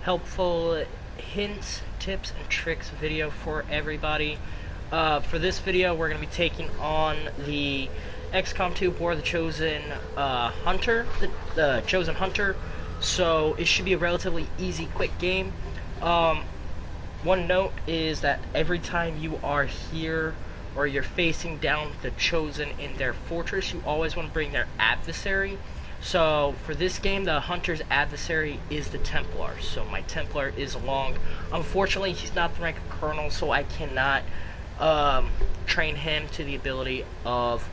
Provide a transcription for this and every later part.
helpful hints, tips, and tricks video for everybody. For this video, we're going to be taking on the Xcom 2 War the Chosen Hunter, the Chosen Hunter. So it should be a relatively easy, quick game. One note is that every time you are here or you're facing down the Chosen in their fortress, you always want to bring their adversary. So for this game, the Hunter's adversary is the Templar. So my Templar is along. Unfortunately, he's not the rank of Colonel, so I cannot train him to the ability of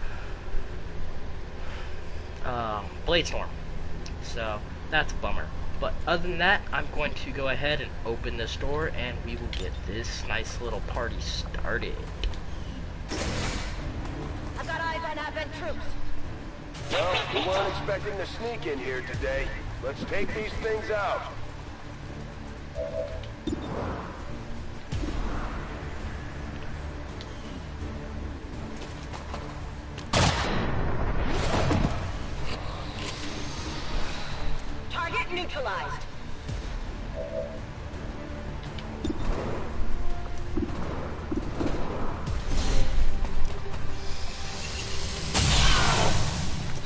Bladestorm. So that's a bummer. But other than that, I'm going to go ahead and open this door, and we will get this nice little party started. I've got eyes on advent troops. Well, we weren't expecting to sneak in here today. Let's take these things out. Target neutralized.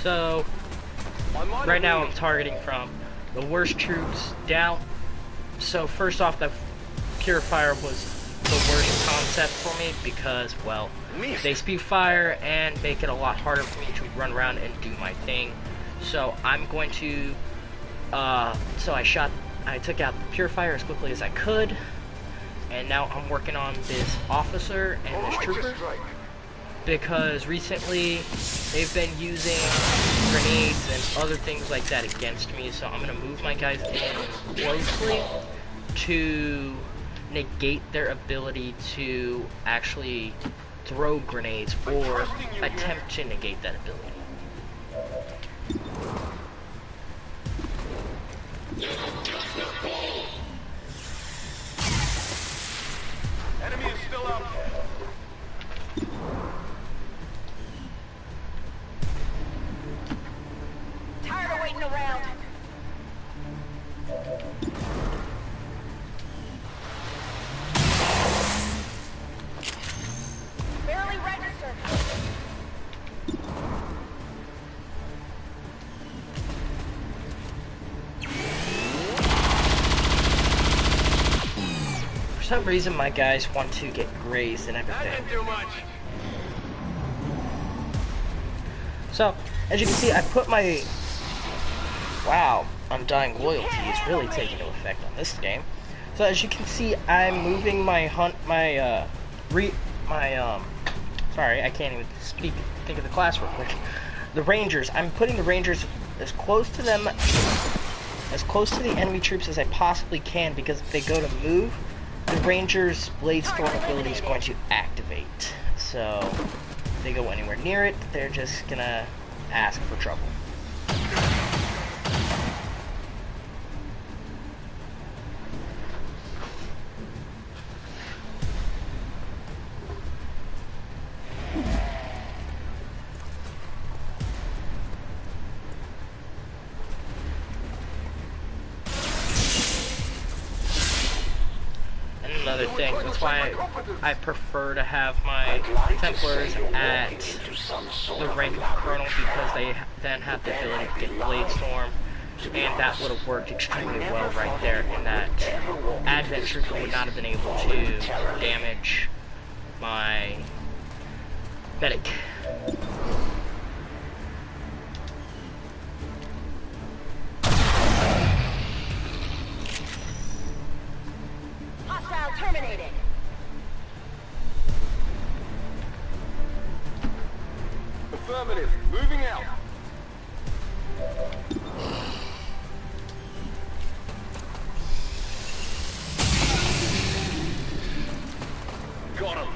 So, right now I'm targeting from the worst troops down. So first off, the Purifier was the worst concept for me because, well, they spew fire and make it a lot harder for me to run around and do my thing. So I'm going to, I took out the Purifier as quickly as I could, and now I'm working on this officer and this trooper. Because recently they've been using grenades and other things like that against me, so I'm going to move my guys in closely to negate their ability to actually throw grenades or attempt to negate that ability. Enemy is still out there. Tired of waiting around. Barely registered. For some reason my guys want to get grazed and everything. That didn't do much. So, as you can see, I put my... Wow, Undying Loyalty is really taking into effect on this game. So as you can see, I'm moving my sorry, I can't even think of the class real quick. The Rangers, I'm putting the Rangers as close to them, as close to the enemy troops as I possibly can, because if they go to move, the Rangers' Bladestorm ability is going to activate. So, if they go anywhere near it, they're just gonna ask for trouble. Another thing, that's why I prefer to have my Templars at the rank of Colonel, because they then have the ability to get Bladestorm, and that would have worked extremely well right there, and that Advent Trooper would not have been able to damage my medic. Terminated. Affirmative. Moving out. Got him.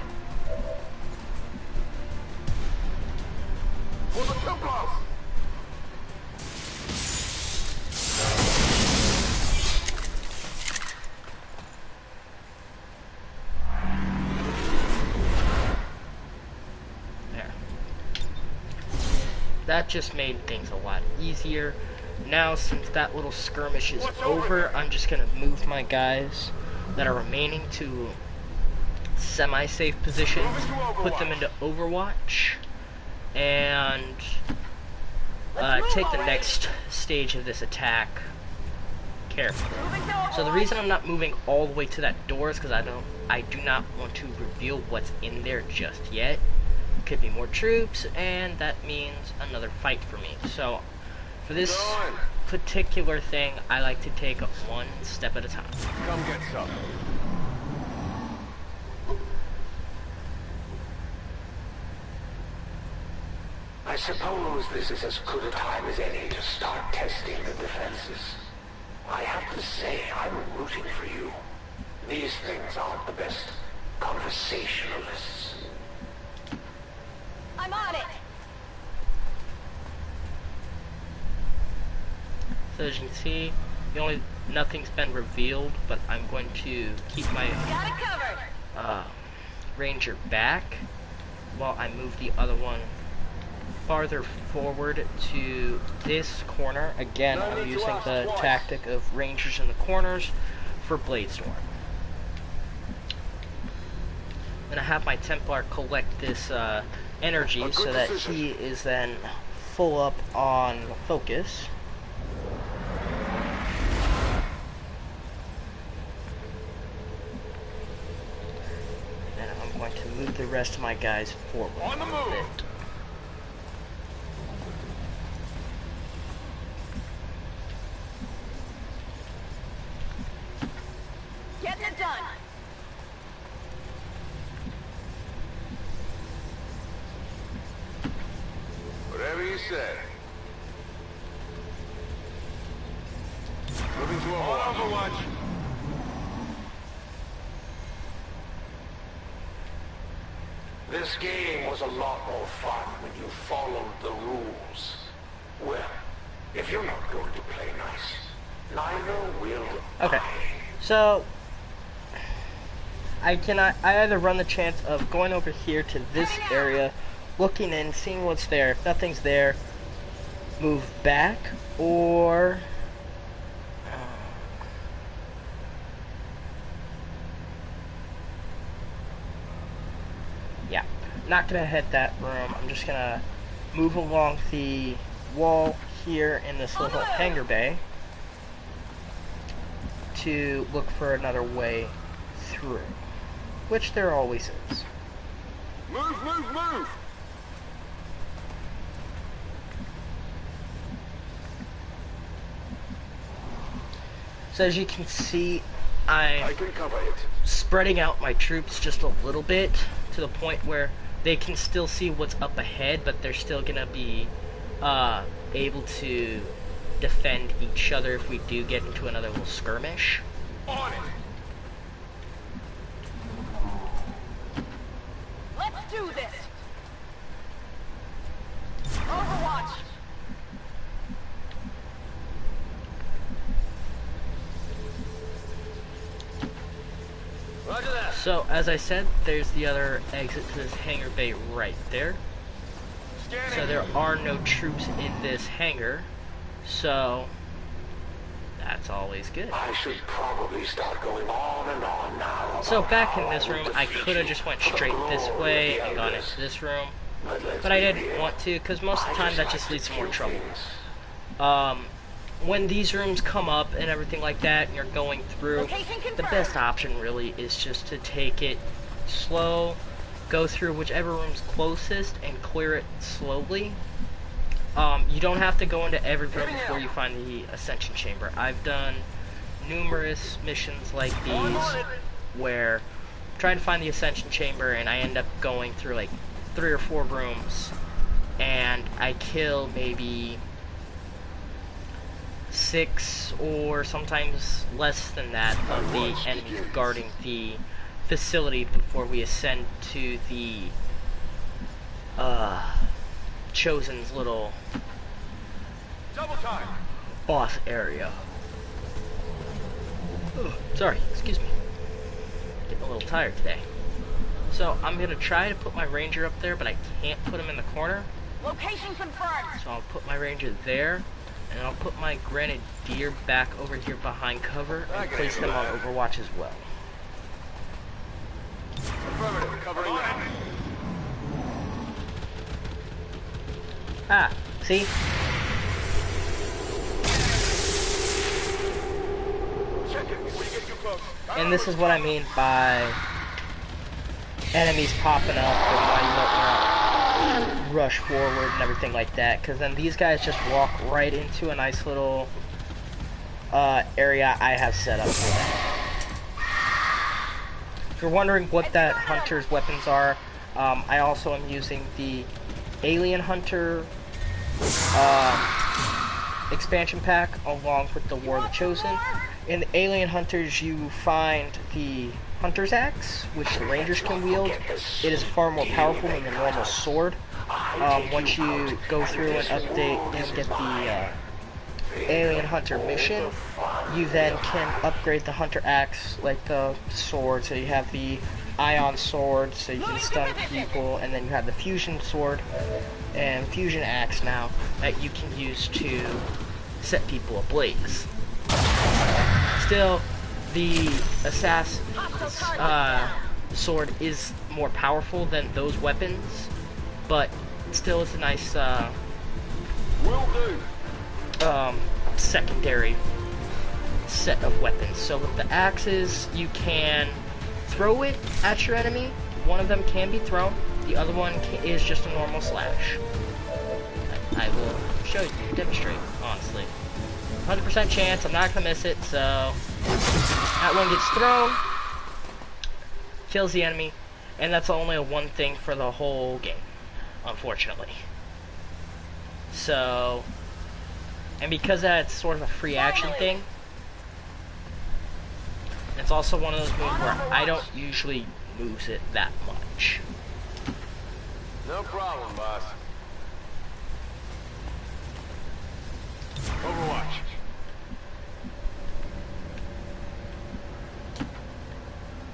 For the Templars. That just made things a lot easier. now since that little skirmish is over, I'm just gonna move my guys that are remaining to semi-safe positions, put them into Overwatch, and take the next stage of this attack carefully. So the reason I'm not moving all the way to that door is because I do not want to reveal what's in there just yet. Could be more troops, and that means another fight for me. So for this particular thing, I like to take it one step at a time. Come get some. I suppose this is as good a time as any to start testing the defenses. I have to say, I'm rooting for you. These things aren't the best conversationalists. I'm on it. So as you can see, nothing's been revealed, but I'm going to keep my Got it covered. ranger back while I move the other one farther forward to this corner. Again, I'm using the tactic of rangers in the corners for Bladestorm. I'm gonna have my Templar collect this energy so that he is then full up on focus. And I'm going to move the rest of my guys forward On the a move. bit. Getting it done. Whatever you say. Moving to Overwatch. This game was a lot more fun when you followed the rules. Well, if you're not going to play nice, neither will Okay, I. so I either run the chance of going over here to this area, looking in, seeing what's there. If nothing's there, move back, or yeah, not gonna hit that room. I'm just gonna move along the wall here in this little hangar bay to look for another way through, which there always is. Move, move, move! So as you can see, I I'm can cover it. spreading out my troops just a little bit to the point where they can still see what's up ahead, but they're still gonna be able to defend each other if we do get into another little skirmish. On it! Let's do this. Overwatch. Roger that. So as I said, there's the other exit to this hangar bay right there. Scanning. So there are no troops in this hangar, so that's always good. I should probably start going on and on now. So about back in how this will room, I defeat could have you just went for the straight this glory way of and the gone Elders. into this room, let's but I be didn't real. want to because most of the I time that like just to leads to more kill trouble. things. When these rooms come up and everything like that, and you're going through, Location the confirmed. best option really is just to take it slow, go through whichever room's closest and clear it slowly. You don't have to go into every room before you find the Ascension Chamber. I've done numerous missions like these where I'm trying to find the Ascension Chamber and I end up going through like 3 or 4 rooms and I kill maybe 6 or sometimes less than that of the enemies guarding the facility before we ascend to the Chosen's little Double time. boss area. Ugh, sorry, excuse me. Getting a little tired today. So I'm gonna try to put my ranger up there, but I can't put him in the corner. Location confirmed. So I'll put my ranger there. And I'll put my grenadier back over here behind cover and place them on Overwatch as well. Affirmative, covering that. Ah, see? Check it before you get too close. And this is what I mean by enemies popping up and why you don't want to rush forward and everything like that. Because then these guys just walk right into a nice little area I have set up for them. If you're wondering what that hunter's weapons are, I also am using the Alien Hunter expansion pack along with the War of the Chosen. In the Alien Hunters, you find the Hunter's Axe, which the Rangers can wield. It is far more powerful than the normal sword. Once you go through and update and get the Alien Hunter mission, you then can upgrade the Hunter Axe like the sword. So you have the Ion Sword, so you can stun people, and then you have the Fusion Sword and Fusion Axe now that you can use to set people ablaze. Still, the Assassin sword is more powerful than those weapons, but still it's a nice Will do. secondary set of weapons. So with the axes, you can throw it at your enemy. One of them can be thrown. The other one is just a normal slash. I will show you, demonstrate, honestly. 100% chance I'm not gonna miss it, so that one gets thrown, kills the enemy, and that's only a one thing for the whole game, unfortunately. So, and because that's sort of a free action thing, it's also one of those moves where I don't usually lose it that much. No problem, boss. Overwatch.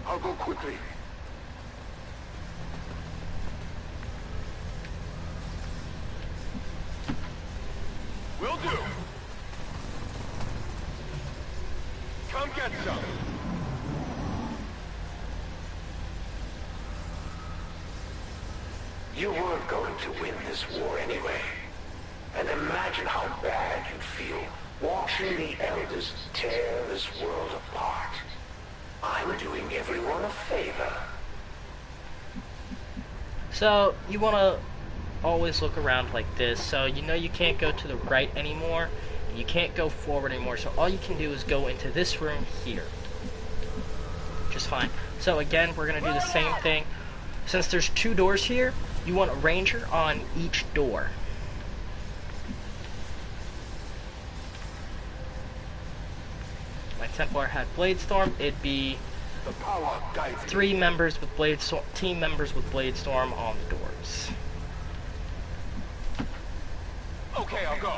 I'll go quickly. Will do. Come get some. You weren't going to win this war anyway. And imagine how bad you'd feel watching the Elders tear this world apart. I'm doing everyone a favor. So, you want to always look around like this, so you know you can't go to the right anymore, you can't go forward anymore, so all you can do is go into this room here. Just fine. So again, we're going to do the same thing. Since there's two doors here, you want a ranger on each door. My Templar had Blade Storm, it'd be The power guides me. 3 members with Blade Storm, team members with Blade Storm on the doors. Okay, I'll go.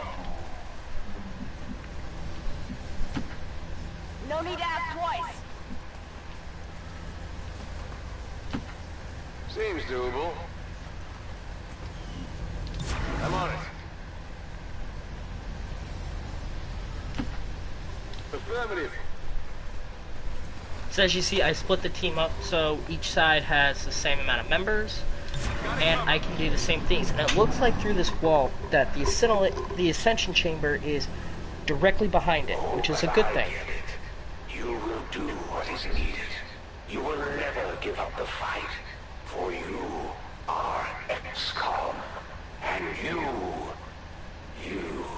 No need to ask twice. Seems doable. I'm on it. Affirmative. So as you see, I split the team up so each side has the same amount of members, and I can do the same things. And it looks like through this wall that the Ascension Chamber is directly behind it, which is a good thing. You will do what is needed. You will never give up the fight, for you are Xcom, and you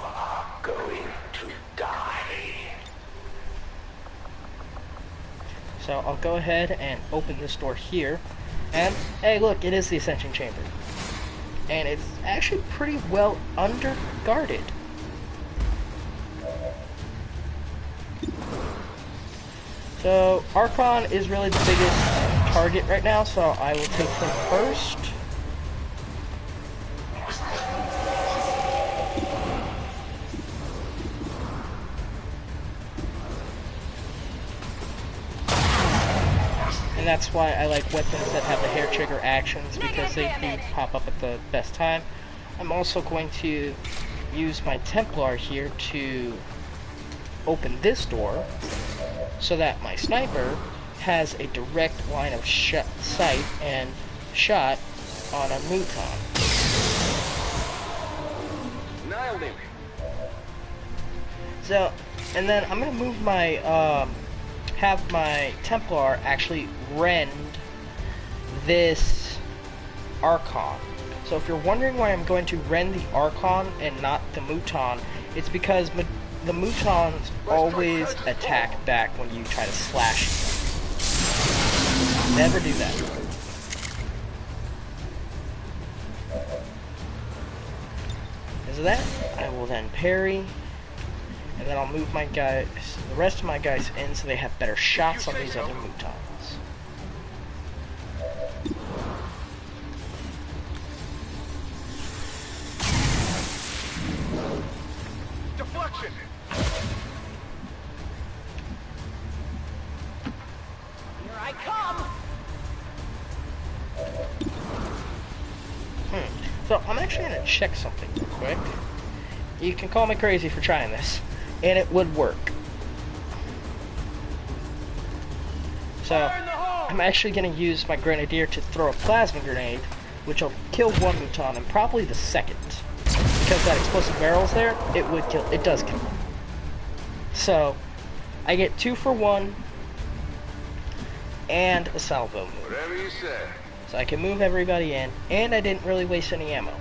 are going to die. So I'll go ahead and open this door here, and hey look, it is the Ascension Chamber. And it's actually pretty well underguarded. So Archon is really the biggest target right now, so I will take him first. And that's why I like weapons that have the hair trigger actions, because they do pop up at the best time. I'm also going to use my Templar here to open this door so that my sniper has a direct line of sight and shot on a Muton. Nailed him. So, and then I'm gonna move my, have my Templar actually rend this Archon. So if you're wondering why I'm going to rend the Archon and not the Muton, it's because the Mutons always attack back when you try to slash them. Never do that. Because of that, I will then parry, and then I'll move my guys, the rest of my guys in so they have better shots on these other Mutons. Deflection. Here I come. So I'm actually going to check something real quick. You can call me crazy for trying this, and it would work. So I'm actually going to use my Grenadier to throw a plasma grenade, which will kill one Muton and probably the second. Because that explosive barrel's there, it does kill them. So I get 2 for 1 and a salvo move. Whatever you say. So I can move everybody in, and I didn't really waste any ammo.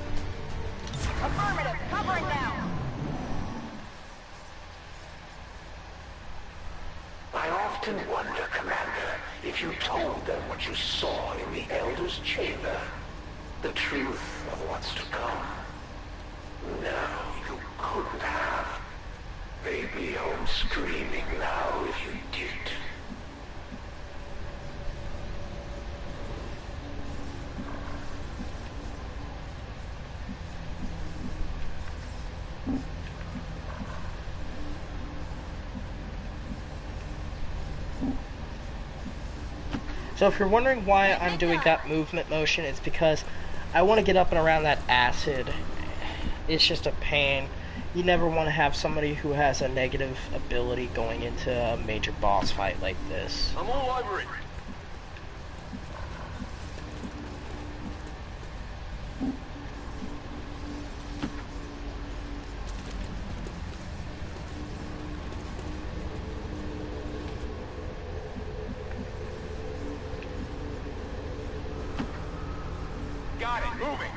Affirmative. Covering now. I often wonder, Commander, if you told them what you saw in the Elder's Chamber, the truth of what's to come. No, you couldn't have. They'd be home screaming now if you did. So if you're wondering why I'm doing that movement motion, it's because I want to get up and around that acid. It's just a pain. You never want to have somebody who has a negative ability going into a major boss fight like this. I'm all over it. Got it. Moving.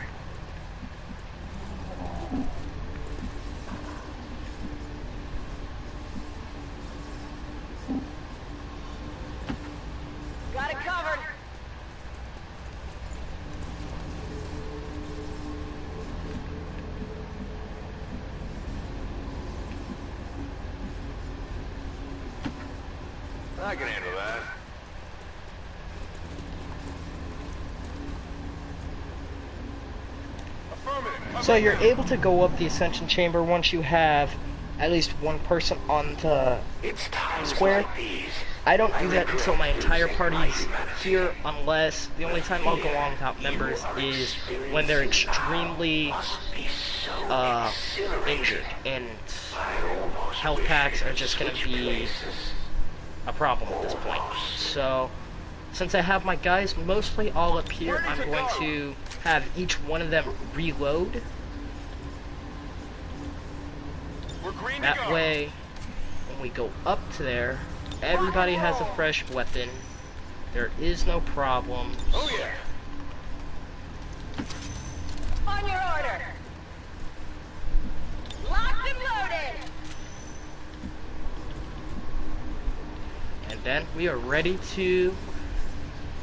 Got it covered. I can handle that. Affirmative. So you're able to go up the Ascension Chamber once you have at least one person on the It's times square. like these. I don't do that until my entire party's here, unless the only time I'll go on without members is when they're extremely Must be so injured, and I almost health wish packs we are could just going to switch be places. a problem at this point. So, since I have my guys mostly all up here, I'm going to have each one of them reload. We're green to That go. way, when we go up to there, everybody has a fresh weapon. There is no problem. Oh yeah. On your order. Locked and loaded. And then we are ready to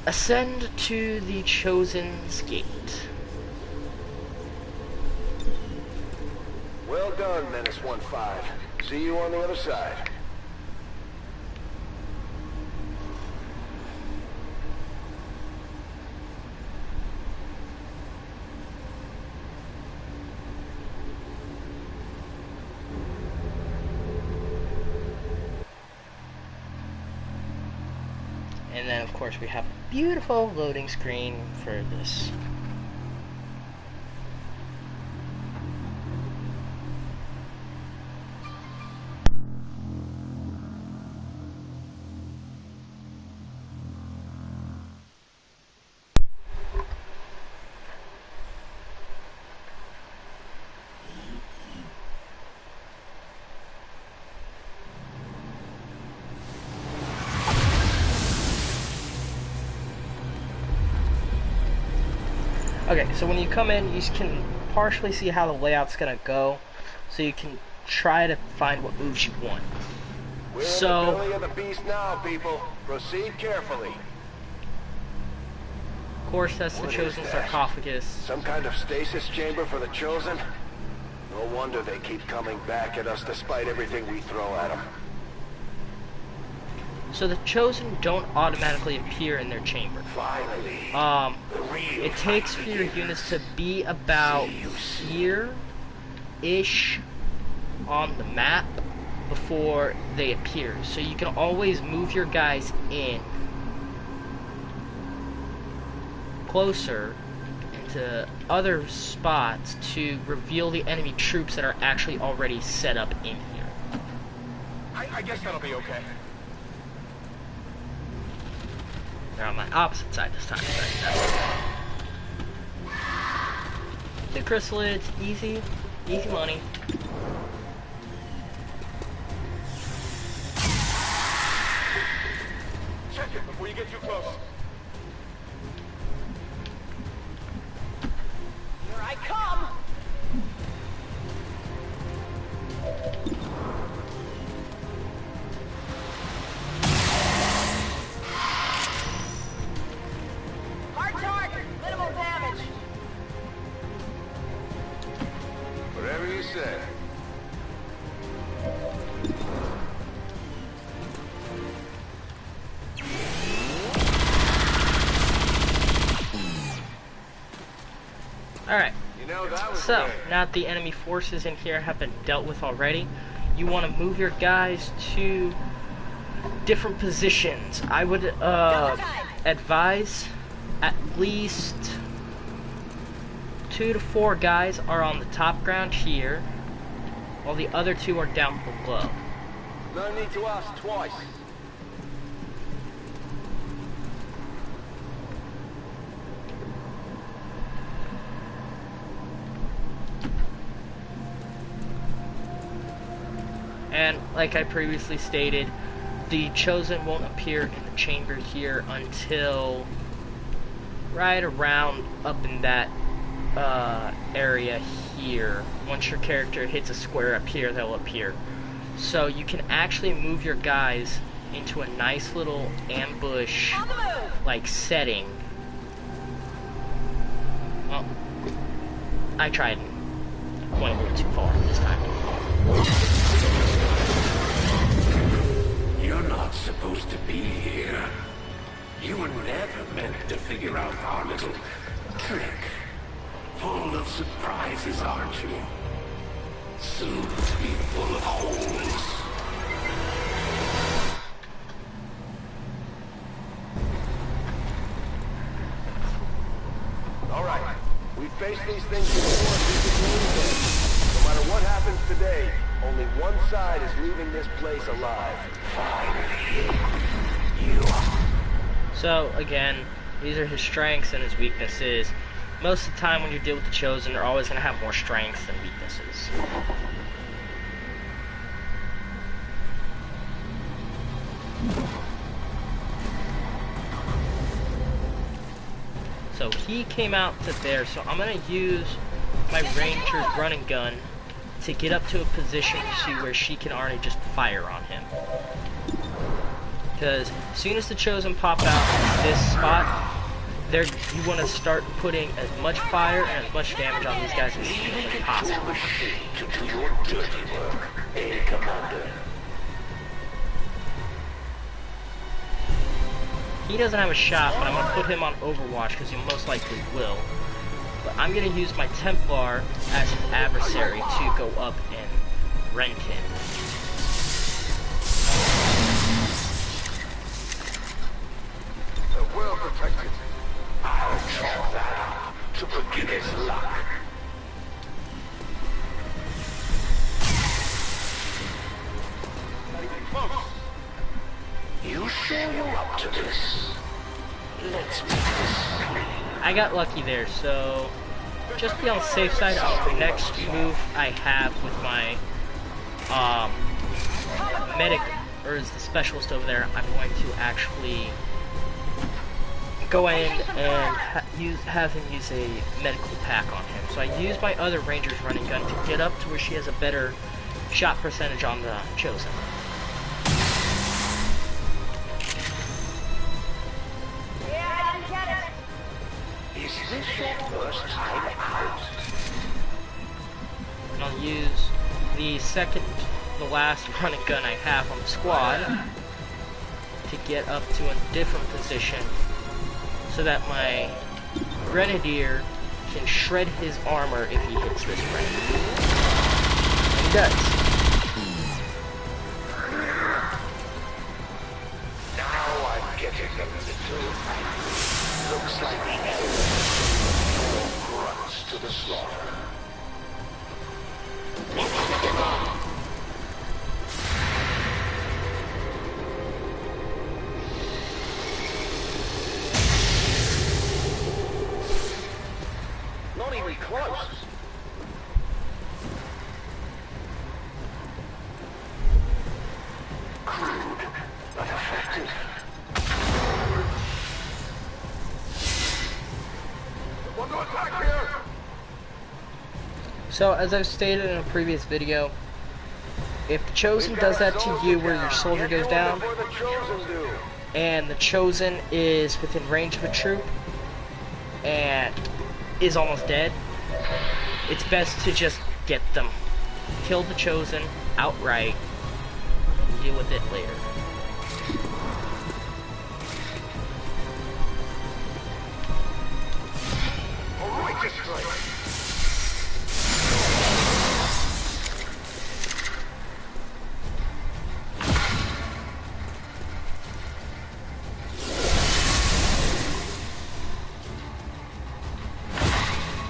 ascend to the Chosen's Gate. Well done, Menace 1-5. See you on the other side. And then, of course, we have a beautiful loading screen for this. Okay, so when you come in, you can partially see how the layout's gonna go, so you can try to find what moves you want. We're in the belly of the beast now, people. Proceed carefully. Of course, that's the What chosen is that? sarcophagus. Some kind of stasis chamber for the Chosen? No wonder they keep coming back at us despite everything we throw at them. So the chosen don't automatically appear in their chamber. Finally, the real It takes for your units to be about here-ish on the map before they appear. So you can always move your guys in closer into other spots to reveal the enemy troops that are actually already set up in here. I guess that'll be okay. They're on my opposite side this time. But that's okay. The chrysalids, easy money. Check it before you get too close. Here I come! Hard target, minimal damage. Whatever you say. Alright, You know, that was so good. now that the enemy forces in here have been dealt with already, you want to move your guys to different positions. I would advise at least 2 to 4 guys are on the top ground here, while the other 2 are down below. No need to ask twice. And like I previously stated, the Chosen won't appear in the chamber here until right around up in that area here. Once your character hits a square up here, they'll appear. So you can actually move your guys into a nice little ambush On the move! like setting. Well, I tried and went a little too far this time. you're not supposed to be here. You were never meant to figure out our little trick. Full of surprises, aren't you? Soon to be full of holes. All right. We've faced these things before. This is Wednesday. No matter what happens today, only one side is leaving this place alive. Finally, you are... So, again, these are his strengths and his weaknesses. Most of the time when you deal with the Chosen, they're always going to have more strengths than weaknesses. So he came out to there, so I'm going to use my Ranger's running gun to get up to a position to where she can already just fire on him. Because as soon as the Chosen pop out in this spot, you want to start putting as much fire and as much damage on these guys as humanly possible. machine to do your dirty work, eh, Commander? He doesn't have a shot, but I'm going to put him on Overwatch because he most likely will. But I'm going to use my Templar as an adversary to go up and rend him. Well protected. I'll chalk that up to beginner's luck. Not even close. You sure you're up to this? Let's make this clean. I got lucky there, so just to be on the safe side, the next move I have with my medic, or is the specialist over there, I'm going to actually go in and have him use a medical pack on him. So I use my other Ranger's running gun to get up to where she has a better shot percentage on the Chosen. Yeah, I didn't get it. Is this your first time out? And I'll use the last running gun I have on the squad to get up to a different position so that my Grenadier can shred his armor if he hits this range. And he does. Now I'm getting a little. Looks like the elders grunts to the slaughter. Not even close. Crude, but effective. One to attack here! So, as I've stated in a previous video, if the Chosen does that to you where your soldier goes down, Before the Chosen do. and the Chosen is within range of a troop, and is almost dead, it's best to just get them. Kill the Chosen outright, and deal with it later. A righteous strike.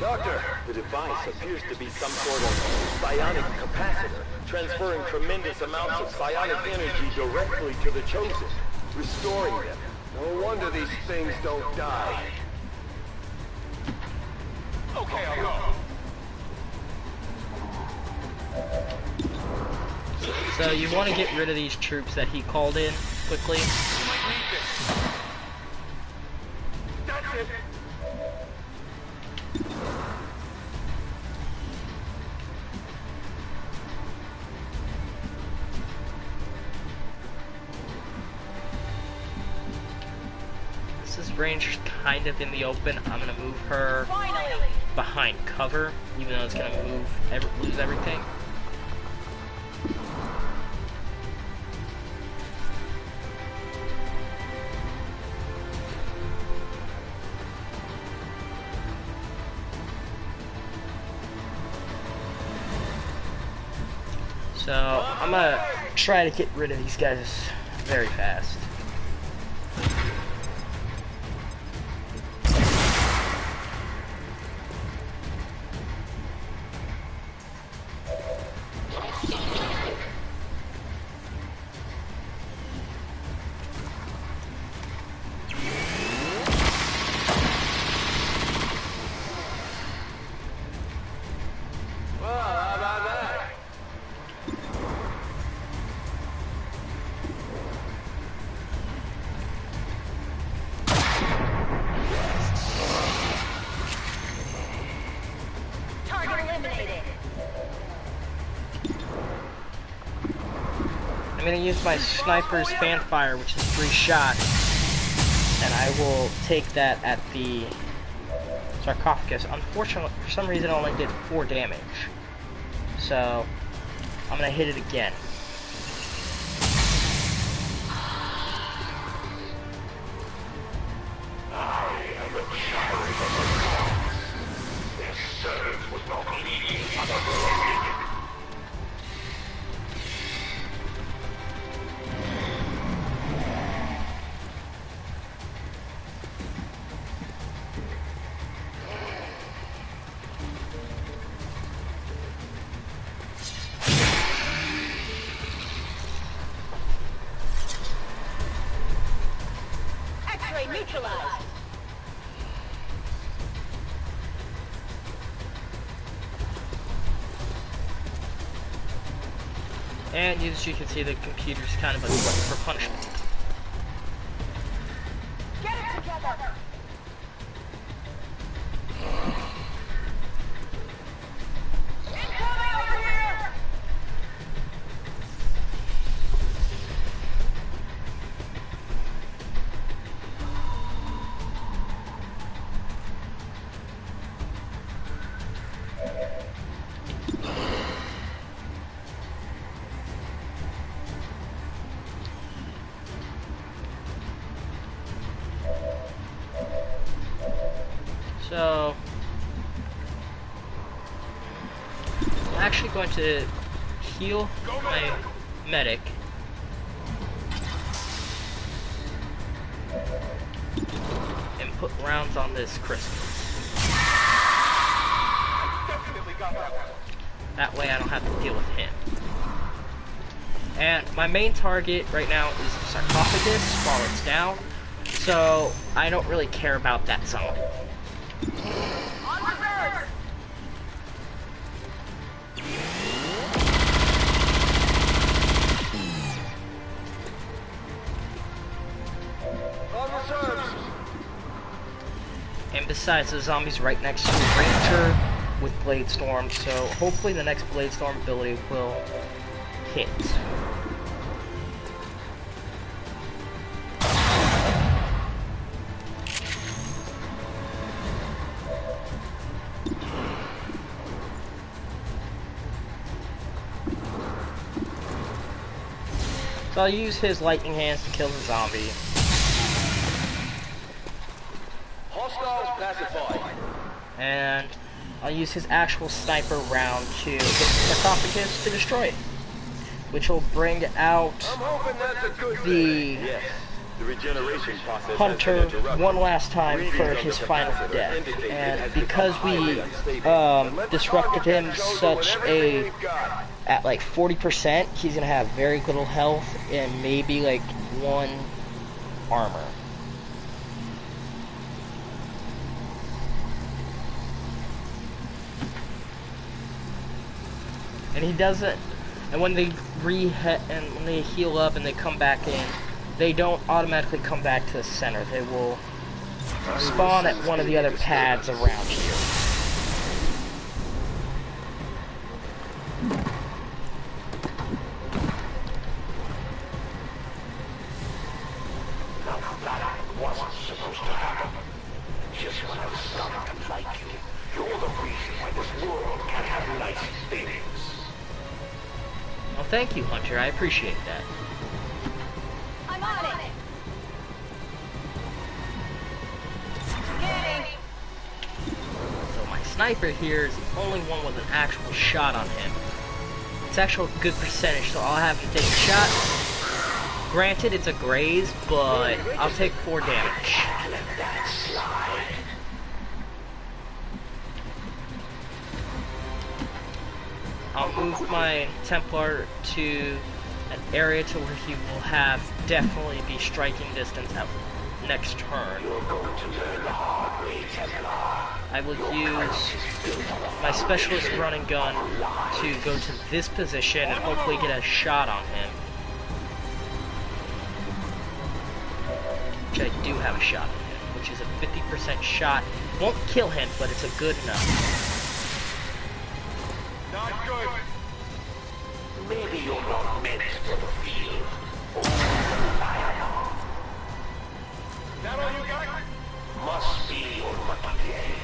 Doctor, the device appears to be some sort of psionic capacitor, transferring tremendous amounts of psionic energy directly to the Chosen, restoring them. No wonder these things don't die. Okay, I'll go. So you want to get rid of these troops that he called in quickly. That's it. This Ranger's kind of in the open. I'm gonna move her Finally! behind cover, even though it's gonna lose everything. So I'm gonna try to get rid of these guys very fast. Well, how about that? Target eliminated. I'm gonna use my sniper's fanfire, which is 3 shots, and I will take that at the sarcophagus. Unfortunately, for some reason, I only did 4 damage. So, I'm gonna hit it again. I am a child of the gods. Their servants would not be unapplauded. X-ray neutralized. And as you can see, the computer's kind of a glutton for punishment. Get it together. So I'm actually going to heal my medic. And put rounds on this crystal. That way I don't have to deal with him. And my main target right now is the sarcophagus while it's down. So I don't really care about that zombie. And besides, the zombie's right next to the ranger with blade storm, so hopefully the next blade storm ability will hit. So I'll use his lightning hands to kill the zombie. Hostiles pacified. And I'll use his actual sniper round to hit the sarcophagus to destroy it. Which will bring out I'm hoping that's a good the thing. Yes. The regeneration process hunter has been interrupted. one last time Readings for of his the final capacitor death. indicate it And has because become we highly unstable. disrupted him Let's target such that shoulder with everything a we've got. at like 40%, he's gonna have very little health and maybe like 1 armor. And he doesn't. And when they when they heal up and they come back in, they don't automatically come back to the center. They will spawn at one of the other pads around here. That wasn't supposed to happen. Just when I was starting to like you, you're the reason why this world can't have nice things. Well, thank you, Hunter. I appreciate that. I'm on it. Scanning. So my sniper here is the only one with an actual shot on him. It's actually a good percentage, so I'll have to take a shot. Granted, it's a graze, but I'll take 4 damage. Let that slide. I'll move my Templar to an area to where he will have definitely be striking distance at next turn. You're going to learn the hard way, Templar. I will use my specialist running gun to go to this position and hopefully get a shot on him. Which I do have a shot on him, which is a 50% shot. Won't kill him, but it's a good enough. Not good. Maybe you're not meant for the field. Or the fire. That all you got? Must be your lucky day.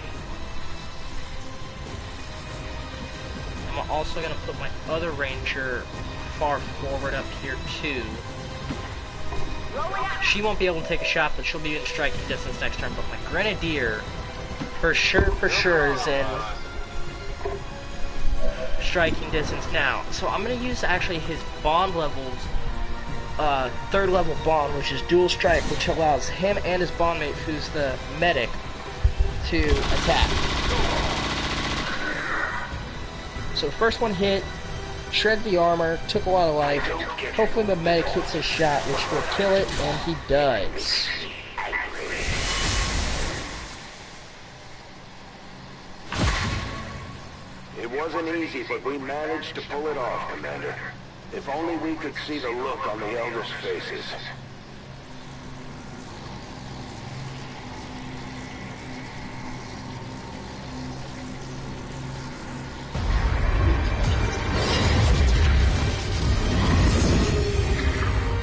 I'm also going to put my other ranger far forward up here too. She won't be able to take a shot, but she'll be in striking distance next turn. But my grenadier, for sure is in striking distance now. So I'm going to use actually his bond levels, 3rd level bond, which is dual strike, which allows him and his bondmate, who's the medic, to attack. So first one hit, shred the armor, took a lot of life. Hopefully the medic hits his shot, which will kill it, and he does. It wasn't easy, but we managed to pull it off, Commander. If only we could see the look on the elders' faces.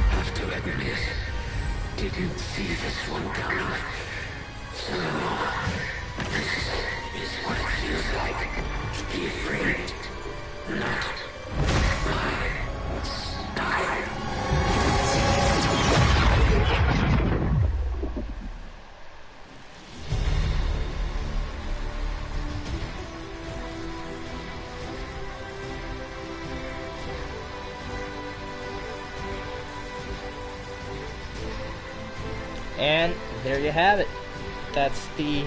Have to admit, didn't see this one coming. So, this is what it feels like. Be afraid. Not my style. And there you have it. That's the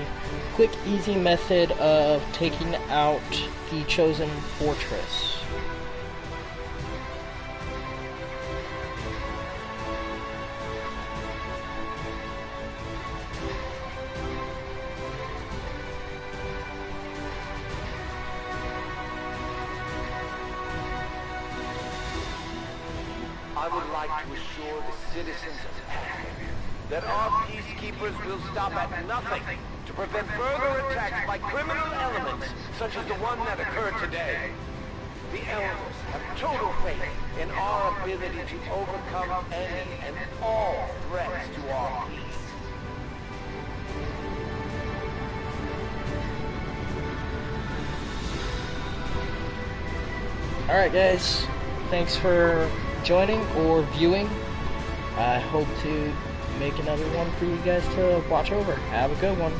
quick, easy method of taking out the Chosen Fortress. I would like to assure the citizens of Pac that our peacekeepers will stop at nothing to prevent further attacks by criminal elements such as the one that occurred today. The Elders have total faith in our ability to overcome any and all threats to our peace. Alright guys, thanks for joining or viewing. I hope to make another one for you guys to watch over. Have a good one.